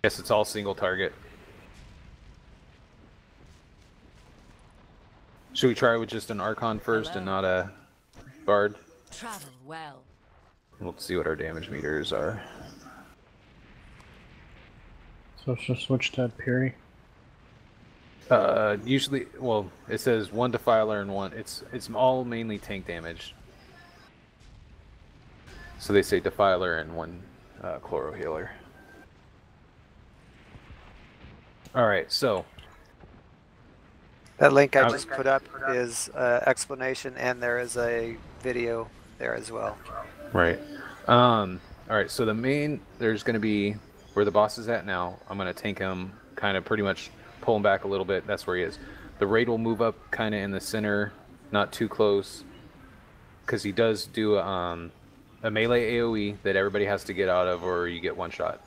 Yes, it's all single target. Should we try with just an Archon first and not a Bard? Travel well. We'll see what our damage meters are. So let's just switch to Piri. Usually, well, it says 1 Defiler and 1. It's all mainly tank damage. So they say Defiler and 1 Chloro Healer. Alright, so That link I just put up is explanation, and there is a video there as well. Right. Alright, so the main, there's going to be where the boss is at now. I'm going to tank him, kind of pretty much pull him back a little bit. That's where he is. The raid will move up kind of in the center, not too close, because he does do a melee AoE that everybody has to get out of, or you get one shot.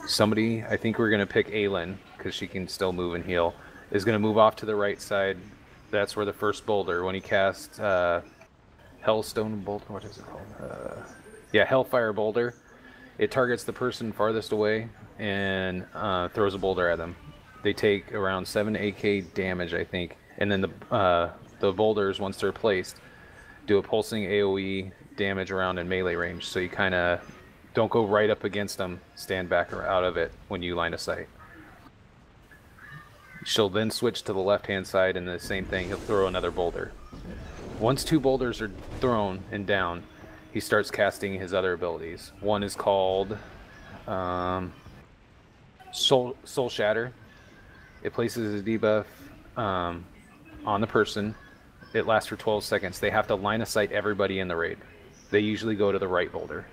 Somebody, I think we're going to pick Aelin, because she can still move and heal, is going to move off to the right side. That's where the first boulder, when he casts Hellstone Boulder, what is it called? Yeah, Hellfire Boulder. It targets the person farthest away and throws a boulder at them. They take around 7 AK damage, I think. And then the boulders, once they're placed, do a pulsing AoE damage around in melee range. So you kind of don't go right up against them, stand back or out of it when you line of sight. She'll then switch to the left-hand side, and the same thing, he'll throw another boulder. Once 2 boulders are thrown and down, he starts casting his other abilities. One is called Soul Shatter. It places a debuff on the person. It lasts for 12 seconds. They have to line of sight everybody in the raid. They usually go to the right boulder.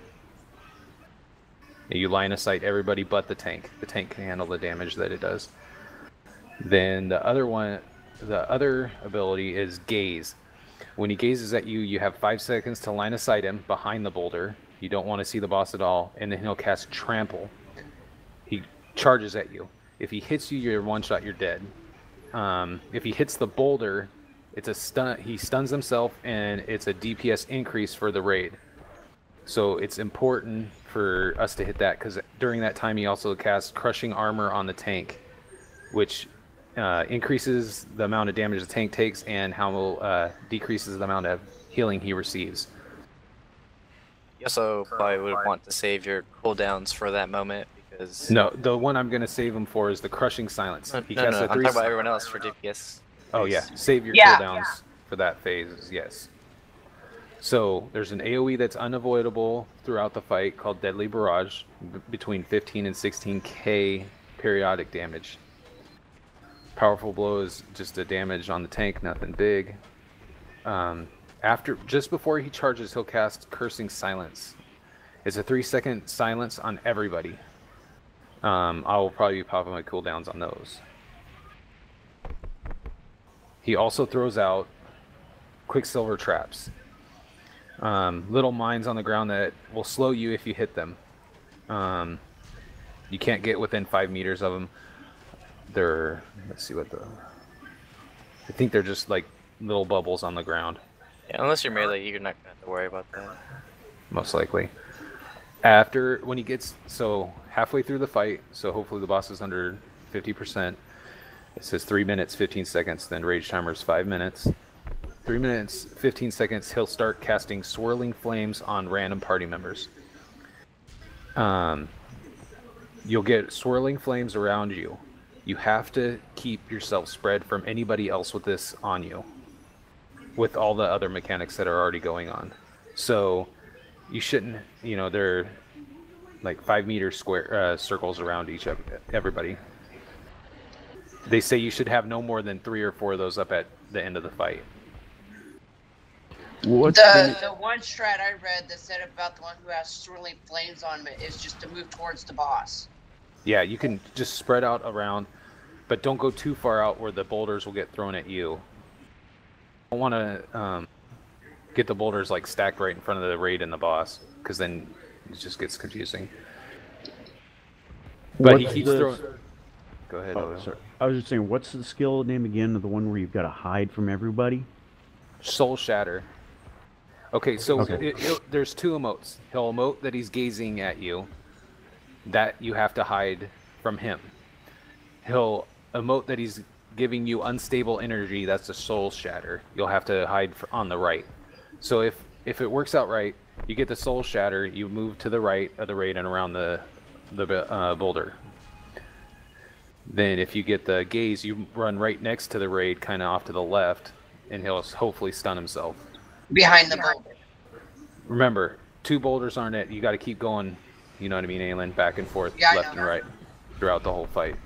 You line of sight everybody but the tank. The tank can handle the damage that it does. Then the other ability is Gaze. When he gazes at you, you have 5 seconds to line of sight him behind the boulder. You don't want to see the boss at all. And then he'll cast Trample. He charges at you. If he hits you, you're one shot, you're dead. If he hits the boulder, it's a stun. He stuns himself, and it's a DPS increase for the raid. So it's important for us to hit that, because during that time he also casts Crushing Armor on the tank, which increases the amount of damage the tank takes and how decreases the amount of healing he receives. You also probably would want to save your cooldowns for that moment, because... No, the one I'm going to save him for is the Crushing Silence. No, I'm talking about everyone else for DPS. Oh yeah, save your cooldowns for that phase, yes. So there's an AoE that's unavoidable throughout the fight called Deadly Barrage, between 15 and 16k periodic damage. Powerful Blow is just a damage on the tank, nothing big. Just before he charges, he'll cast Cursing Silence. It's a 3-second silence on everybody. I will probably be popping my cooldowns on those. He also throws out Quicksilver Traps. Little mines on the ground that will slow you if you hit them. You can't get within 5 meters of them. They're, let's see what I think they're just like little bubbles on the ground. Yeah, unless you're melee, you're not going to have to worry about that. Most likely. When he gets, so halfway through the fight, so hopefully the boss is under 50%. It says 3 minutes, 15 seconds, then rage timer is 5 minutes. 3 minutes, 15 seconds, he'll start casting Swirling Flames on random party members. You'll get Swirling Flames around you. You have to keep yourself spread from anybody else with this on you, with all the other mechanics that are already going on. So you shouldn't, they're like 5 meter square circles around everybody. They say you should have no more than 3 or 4 of those up at the end of the fight. The one strat I read that said about the one who has Swirling Flames on it is just to move towards the boss. Yeah, you can just spread out around. but don't go too far out where the boulders will get thrown at you. I don't want to get the boulders like stacked right in front of the raid and the boss, because then it just gets confusing. But he keeps throwing. Go ahead. Oh, sorry. I was just saying, what's the skill name again? The one where you've got to hide from everybody? Soul Shatter. Okay, so there's 2 emotes. He'll emote that he's gazing at you, that you have to hide from him. He'll emote that he's giving you unstable energy, that's a Soul Shatter. You'll have to hide on the right. So if it works out right, you get the Soul Shatter, you move to the right of the raid and around the boulder. Then if you get the gaze, you run right next to the raid, kind of off to the left, and he'll hopefully stun himself. Behind the boulder. Remember, 2 boulders aren't it. You got to keep going, you know what I mean, Aylin, back and forth, Yeah, left and right, throughout the whole fight.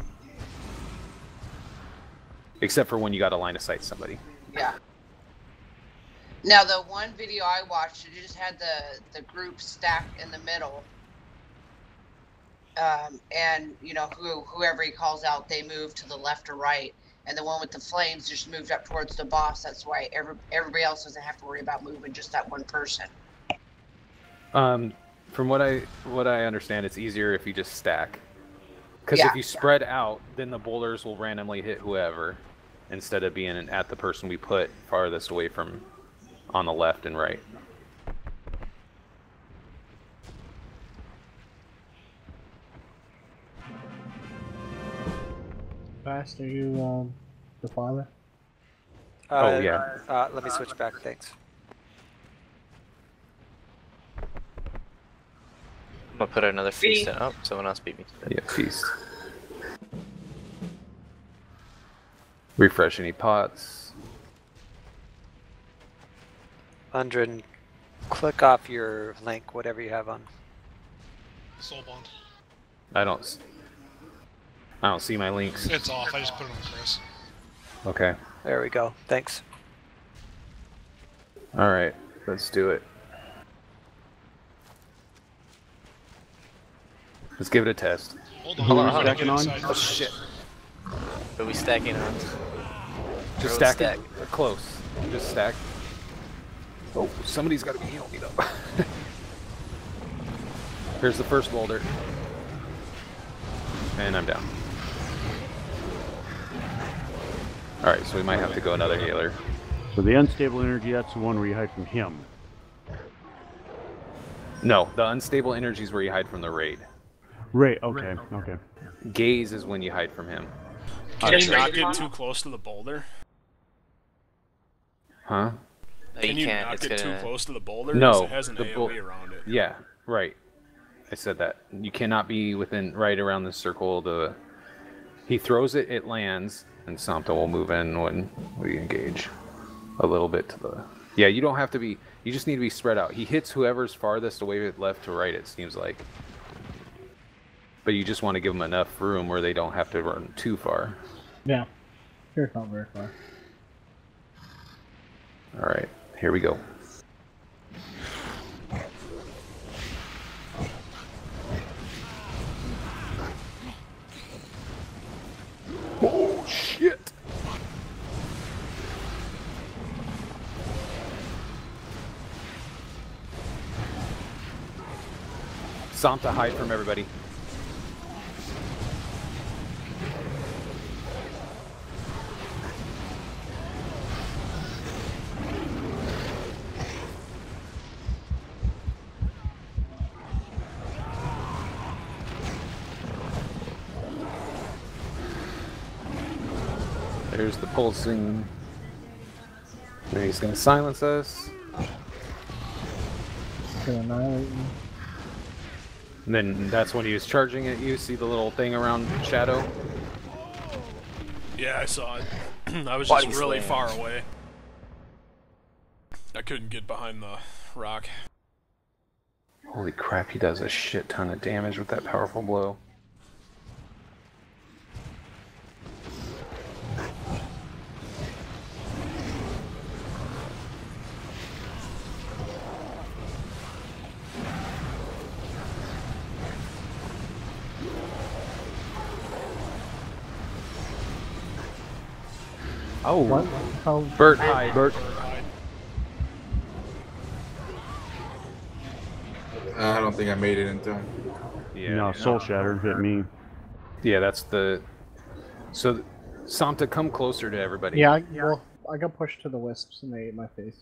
Except for when you got a line of sight somebody. Yeah. Now, the one video I watched, it just had the group stacked in the middle. And, you know, whoever he calls out, they move to the left or right. And the one with the flames just moved up towards the boss. That's why everybody else doesn't have to worry about moving, just that one person. From what I understand, it's easier if you just stack. Because if you spread out, then the boulders will randomly hit whoever, instead of being at the person we put farthest away from on the left and right. Fast, are you the father? Oh, yeah. Let me switch back, thanks. I'm gonna put another feast in. Oh, someone else beat me to it. Yeah, feast. Refresh any pots. Undrin, click off your link, whatever you have on. Soulbound. I don't see my links. It's off. I just put it on Chris. Okay. There we go. Thanks. All right. Let's do it. Let's give it a test. Hold on. Hold on, I'm hold gonna on. get inside Oh first. shit. Are we stacking on? Just stack it. Close. Just stack. Oh, somebody's got to be healing me though. Here's the first boulder. And I'm down. Alright, so we might have to go another healer. So the unstable energy, that's the one where you hide from him. No, the unstable energy is where you hide from the raid. Right, okay, okay. Gaze is when you hide from him. Can you not get too close to the boulder? Huh? No, Can you can't. not It's get gonna... too close to the boulder? No, 'Cause it has an the AoE around it. Yeah, right. I said that. You cannot be within right around the circle. He throws it, it lands, and something will move in when we engage. A little bit to the... Yeah, you don't have to be... You just need to be spread out. He hits whoever's farthest away left to right, it seems like. But you just want to give them enough room where they don't have to run too far. Yeah. Here's not very far. Alright, here we go. Oh, shit! Samta, hide from everybody. There's the pulsing. Now he's gonna silence us. Gonna annihilate you. And then that's when he was charging at you. See the little thing around Shadow? Yeah, I saw it. I was Body just really slam. far away. I couldn't get behind the rock. Holy crap, he does a shit ton of damage with that powerful blow. Oh, What? How? Bert, hide. Bert. I don't think I made it in time. Yeah. No, Soul Shatter hit me. Yeah, that's the. So, Samta, come closer to everybody. Yeah, well, I got pushed to the wisps and they ate my face.